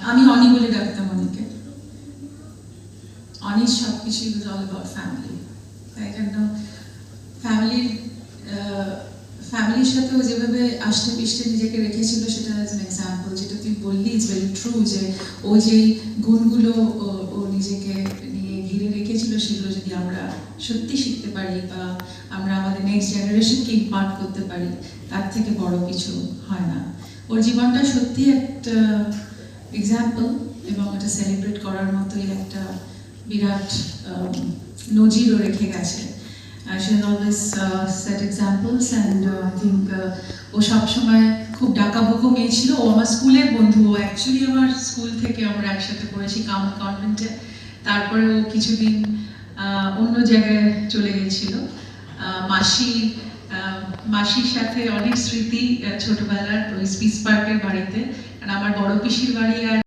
আমি অনি বলে ডাকতাম অনিকে। অনির সব কিছু was all about family, তাই জন্য ফ্যামিলির সাথে ও যেভাবে আষ্টে পৃষ্ঠে নিজেকে রেখেছিল সেটা অ্যাজ অ্যান এক্সাম্পল, যেটা তুই বললি ইটস ভেরি ট্রু, যে ও যে গুণগুলো ও নিজেকে নিয়ে ঘিরে রেখেছিল সেগুলো যদি আমরা সত্যি শিখতে পারি বা আমরা আমাদের নেক্সট জেনারেশনকে ইম্পার্ট করতে পারি, তার থেকে বড় কিছু হয় না। ওর জীবনটা সত্যি একটা এক্সাম্পল এবং এটা সেলিব্রেট করার মতোই একটা বিরাট নজিরও রেখে গেছে। She has always set examples and I think ও সবসময় খুব ডাকাবুকো মেয়ে ছিল। ও আমার স্কুলের বন্ধু, ও অ্যাকচুয়ালি আমার স্কুল থেকে আমরা একসাথে পড়েছি কনভেন্টে। তারপরে ও কিছুদিন অন্য জায়গায় চলে গেছিল। মাসির সাথে অনেক স্মৃতি ছোটবেলার ওই স্পিস পার্কের বাড়িতে, কারণ আমার বড় পিসির বাড়ি আর